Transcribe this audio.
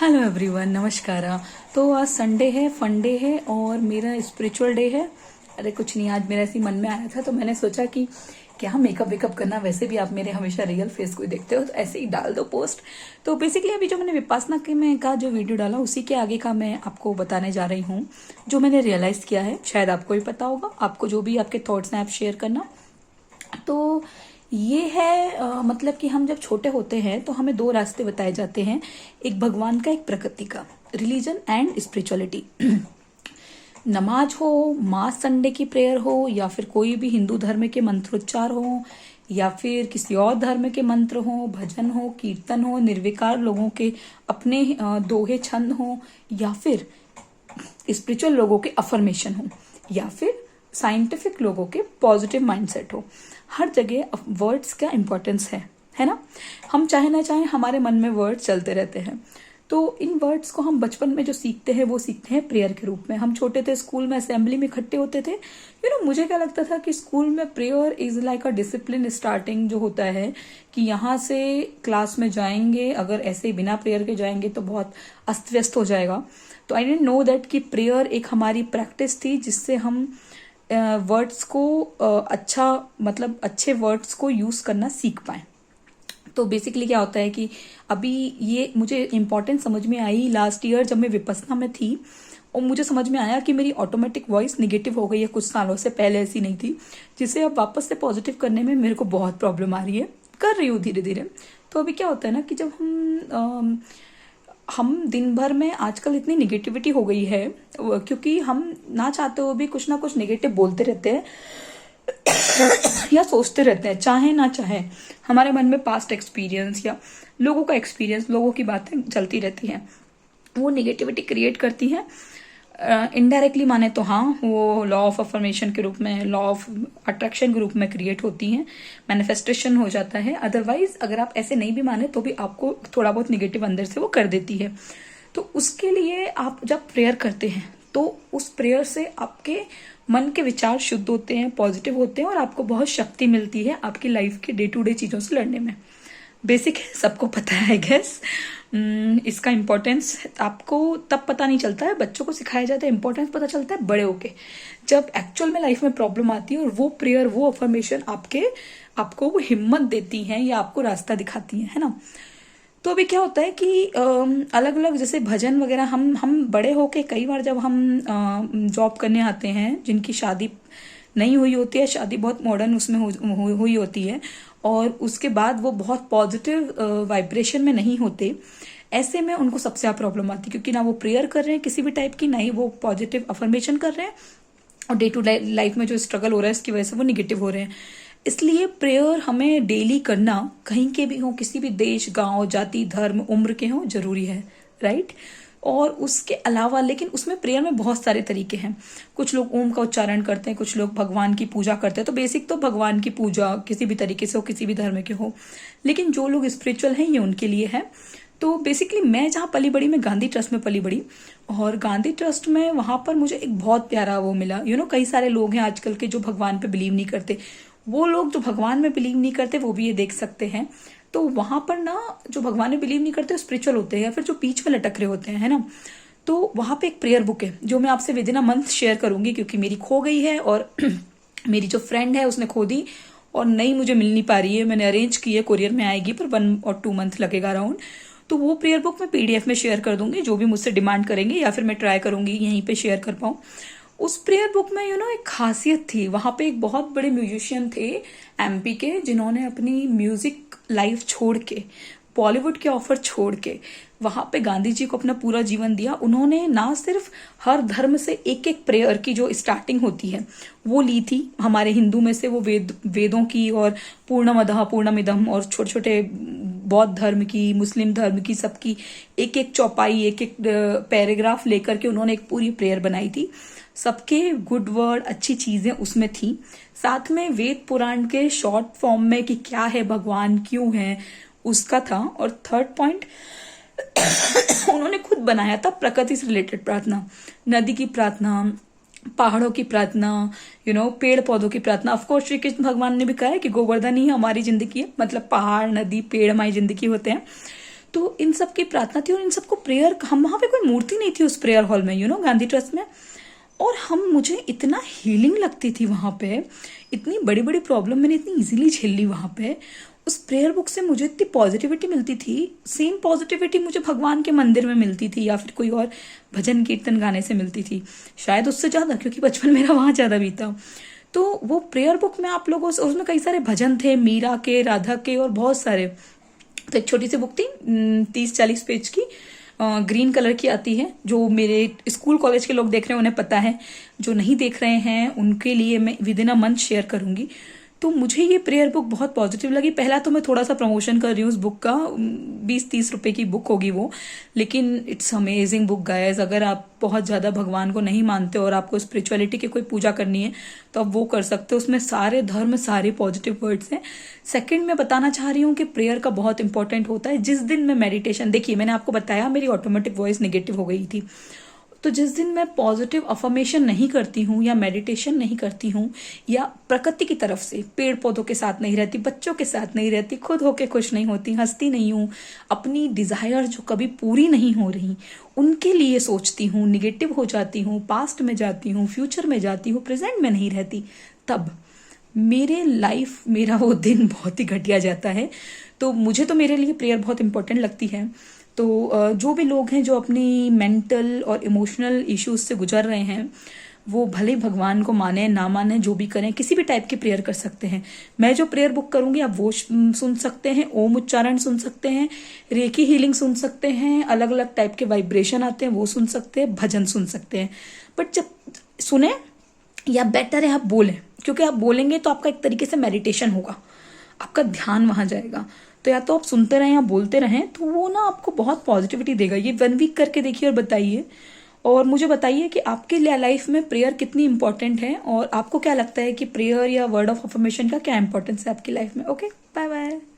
Hello everyone, नमस्कार। तो आज संडे है, फंडे है और मेरा स्पिरिचुअल डे है। अरे कुछ नहीं, आज मेरा ऐसे ही मन में आया था तो मैंने सोचा कि क्या मेकअप वेकअप करना। वैसे भी आप मेरे हमेशा रियल फेस को ही देखते हो तो ऐसे ही डाल दो पोस्ट। तो बेसिकली अभी जो मैंने विपासना के में का जो वीडियो डाला उसी के आगे का मैं आपको बताने जा रही हूँ, जो मैंने रियलाइज किया है। शायद आपको भी पता होगा, आपको जो भी आपके थॉट्स हैं आप शेयर करना। तो ये है मतलब कि हम जब छोटे होते हैं तो हमें दो रास्ते बताए जाते हैं, एक भगवान का, एक प्रकृति का, रिलीजन एंड स्पिरिचुअलिटी। नमाज हो, मास संडे की प्रेयर हो, या फिर कोई भी हिंदू धर्म के मंत्रोच्चार हो, या फिर किसी और धर्म के मंत्र हो, भजन हो, कीर्तन हो, निर्विकार लोगों के अपने दोहे छंद हो, या फिर स्पिरिचुअल लोगों के अफर्मेशन हो, या फिर साइंटिफिक लोगों के पॉजिटिव माइंडसेट हो। हर जगह वर्ड्स का इंपॉर्टेंस है ना। हम चाहे ना चाहे हमारे मन में वर्ड्स चलते रहते हैं। तो इन वर्ड्स को हम बचपन में जो सीखते हैं वो सीखते हैं प्रेयर के रूप में। हम छोटे थे, स्कूल में असेंबली में इकट्ठे होते थे। मुझे क्या लगता था कि स्कूल में prayer is like a discipline starting जो होता है, कि यहाँ से क्लास में जाएंगे, अगर ऐसे ही बिना प्रेयर के जाएंगे तो बहुत अस्त व्यस्त हो जाएगा। तो आई डेंट नो दैट कि प्रेयर एक हमारी प्रैक्टिस थी जिससे हम वर्ड्स को अच्छा, मतलब अच्छे वर्ड्स को यूज करना सीख पाए। तो बेसिकली क्या होता है कि अभी ये मुझे इम्पोर्टेंस समझ में आई लास्ट ईयर जब मैं विपස්සना में थी, और मुझे समझ में आया कि मेरी ऑटोमेटिक वॉइस निगेटिव हो गई है कुछ सालों से, पहले ऐसी नहीं थी, जिसे अब वापस से पॉजिटिव करने में मेरे को बहुत प्रॉब्लम आ रही है। कर रही हूँ धीरे धीरे। तो अभी क्या होता है ना कि जब हम दिन भर में आजकल इतनी निगेटिविटी हो गई है, क्योंकि हम ना चाहते हुए भी कुछ ना कुछ निगेटिव बोलते रहते हैं या सोचते रहते हैं, चाहे ना चाहे। हमारे मन में पास्ट एक्सपीरियंस या लोगों का एक्सपीरियंस, लोगों की बातें चलती रहती हैं, वो निगेटिविटी क्रिएट करती है। इनडायरेक्टली माने तो हाँ, वो लॉ ऑफ अफर्मेशन के रूप में, लॉ ऑफ अट्रैक्शन के रूप में क्रिएट होती हैं, मैनिफेस्टेशन हो जाता है। अदरवाइज अगर आप ऐसे नहीं भी माने तो भी आपको थोड़ा बहुत निगेटिव अंदर से वो कर देती है। तो उसके लिए आप जब प्रेयर करते हैं तो उस प्रेयर से आपके मन के विचार शुद्ध होते हैं, पॉजिटिव होते हैं, और आपको बहुत शक्ति मिलती है आपकी लाइफ के डे टू डे चीजों से लड़ने में। बेसिक है, सबको पता है गैस। इसका इम्पोर्टेंस आपको तब पता नहीं चलता है, बच्चों को सिखाया जाता है, इम्पोर्टेंस पता चलता है बड़े होके, जब एक्चुअल में लाइफ में प्रॉब्लम आती है और वो प्रेयर, वो अफर्मेशन आपको वो हिम्मत देती हैं या आपको रास्ता दिखाती है ना। तो अभी क्या होता है कि अलग अलग जैसे भजन वगैरह हम बड़े होके कई बार जब हम जॉब करने आते हैं, जिनकी शादी नहीं हुई होती है, शादी बहुत मॉडर्न उसमें हुई होती है, और उसके बाद वो बहुत पॉजिटिव वाइब्रेशन में नहीं होते, ऐसे में उनको सबसे ज्यादा प्रॉब्लम आती है, क्योंकि ना वो प्रेयर कर रहे हैं किसी भी टाइप की, ना ही वो पॉजिटिव अफर्मेशन कर रहे हैं, और डे टू डे लाइफ में जो स्ट्रगल हो रहा है इसकी वजह से वो निगेटिव हो रहे हैं। इसलिए प्रेयर हमें डेली करना, कहीं के भी हो, किसी भी देश, गांव, जाति, धर्म, उम्र के हो, जरूरी है, राइट। और उसके अलावा लेकिन उसमें प्रेयर में बहुत सारे तरीके हैं। कुछ लोग ओम का उच्चारण करते हैं, कुछ लोग भगवान की पूजा करते हैं। तो बेसिक तो भगवान की पूजा किसी भी तरीके से हो, किसी भी धर्म के हो, लेकिन जो लोग स्पिरिचुअल हैं ये उनके लिए है। तो बेसिकली मैं जहाँ पली बड़ी, मैं गांधी ट्रस्ट में पली बड़ी, और गांधी ट्रस्ट में वहां पर मुझे एक बहुत प्यारा वो मिला। कई सारे लोग हैं आजकल के जो भगवान पे बिलीव नहीं करते। वो लोग जो भगवान में बिलीव नहीं करते वो भी ये देख सकते हैं। तो वहां पर ना, जो भगवान में बिलीव नहीं करते स्पिरिचुअल होते हैं, या फिर जो बीच में लटक रहे होते हैं, है ना। तो वहां पे एक प्रेयर बुक है जो मैं आपसे with in a month share करूंगी, क्योंकि मेरी खो गई है और मेरी जो फ्रेंड है उसने खो दी और नई मुझे मिल नहीं पा रही है। मैंने अरेंज की है, कुरियर में आएगी, पर 1 और 2 मंथ लगेगा अराउंड। तो वो प्रेयर बुक मैं पीडीएफ में शेयर कर दूंगी, जो भी मुझसे डिमांड करेंगे, या फिर मैं ट्राई करूंगी यहीं पे शेयर कर पाऊं। उस प्रेयर बुक में एक खासियत थी। वहां पे एक बहुत बड़े म्यूजिशियन थे एमपी के, जिन्होंने अपनी म्यूजिक लाइफ छोड़ के, बॉलीवुड के ऑफर छोड़ के वहां पे गांधी जी को अपना पूरा जीवन दिया। उन्होंने ना सिर्फ हर धर्म से एक एक प्रेयर की जो स्टार्टिंग होती है वो ली थी, हमारे हिंदू में से वो वेदों की, और पूर्णमदः पूर्णमिदम, और छोटे छोटे बौद्ध धर्म की, मुस्लिम धर्म की, सबकी एक एक चौपाई, एक एक पैराग्राफ लेकर के उन्होंने एक पूरी प्रेयर बनाई थी। सबके गुड वर्ड, अच्छी चीजें उसमें थी। साथ में वेद पुराण के शॉर्ट फॉर्म में कि क्या है भगवान, क्यों है, उसका था। और थर्ड पॉइंट उन्होंने खुद बनाया था प्रकृति से रिलेटेड प्रार्थना, नदी की प्रार्थना, पहाड़ों की प्रार्थना, पेड़ पौधों की प्रार्थना। ऑफकोर्स श्री कृष्ण भगवान ने भी कहा है कि गोवर्धन ही हमारी जिंदगी है, मतलब पहाड़, नदी, पेड़ हमारी जिंदगी होते हैं। तो इन सब की प्रार्थना थी और इन सबको प्रेयर, हम वहां पे कोई मूर्ति नहीं थी उस प्रेयर हॉल में, गांधी ट्रस्ट में। और मुझे इतना हीलिंग लगती थी वहां पे, इतनी बड़ी बड़ी प्रॉब्लम मैंने इतनी इजीली झेल ली वहां पे। उस प्रेयर बुक से मुझे इतनी पॉजिटिविटी मिलती थी, सेम पॉजिटिविटी मुझे भगवान के मंदिर में मिलती थी या फिर कोई और भजन कीर्तन गाने से मिलती थी, शायद उससे ज्यादा, क्योंकि बचपन मेरा वहां ज्यादा बीता। तो वो प्रेयर बुक में आप लोगों से, उसमें कई सारे भजन थे, मीरा के, राधा के और बहुत सारे। तो एक छोटी सी बुक थी 30-40 पेज की, ग्रीन कलर की आती है। जो मेरे स्कूल कॉलेज के लोग देख रहे हैं उन्हें पता है, जो नहीं देख रहे हैं उनके लिए मैं with in a month share करूंगी। तो मुझे ये प्रेयर बुक बहुत पॉजिटिव लगी। पहला तो मैं थोड़ा सा प्रमोशन कर रही हूँ उस बुक का, 20-30 रुपए की बुक होगी वो, लेकिन इट्स अमेजिंग बुक गाइस। अगर आप बहुत ज्यादा भगवान को नहीं मानते और आपको स्पिरिचुअलिटी की कोई पूजा करनी है तो आप वो कर सकते हो। उसमें सारे धर्म, सारे पॉजिटिव वर्ड्स हैं। सेकंड मैं बताना चाह रही हूँ कि प्रेयर का बहुत इंपॉर्टेंट होता है। जिस दिन मैं मेडिटेशन, देखिए मैंने आपको बताया मेरी ऑटोमेटिक वॉइस नेगेटिव हो गई थी, तो जिस दिन मैं पॉजिटिव अफर्मेशन नहीं करती हूँ या मेडिटेशन नहीं करती हूँ या प्रकृति की तरफ से पेड़ पौधों के साथ नहीं रहती, बच्चों के साथ नहीं रहती, खुद होके खुश नहीं होती, हंसती नहीं हूँ, अपनी डिजायर जो कभी पूरी नहीं हो रही उनके लिए सोचती हूँ, निगेटिव हो जाती हूँ, पास्ट में जाती हूँ, फ्यूचर में जाती हूँ, प्रेजेंट में नहीं रहती, तब मेरा वो दिन बहुत ही घटिया जाता है। तो मुझे तो मेरे लिए प्रेयर बहुत इंपॉर्टेंट लगती है। तो जो भी लोग हैं जो अपनी मेंटल और इमोशनल इश्यूज से गुजर रहे हैं, वो भले भगवान को माने ना माने, जो भी करें, किसी भी टाइप की प्रेयर कर सकते हैं। मैं जो प्रेयर बुक करूंगी आप वो सुन सकते हैं, ओम उच्चारण सुन सकते हैं, रेकी हीलिंग सुन सकते हैं, अलग अलग टाइप के वाइब्रेशन आते हैं वो सुन सकते हैं, भजन सुन सकते हैं। बट जब सुने या बेटर है आप बोलें, क्योंकि आप बोलेंगे तो आपका एक तरीके से मेडिटेशन होगा, आपका ध्यान वहां जाएगा। तो या तो आप सुनते रहें या बोलते रहें, तो वो ना आपको बहुत पॉजिटिविटी देगा। ये 1 वीक करके देखिए और बताइए, और मुझे बताइए कि आपके लिए लाइफ में प्रेयर कितनी इंपॉर्टेंट है और आपको क्या लगता है कि प्रेयर या वर्ड ऑफ अफर्मेशन का क्या इंपॉर्टेंस है आपकी लाइफ में। Okay, bye bye.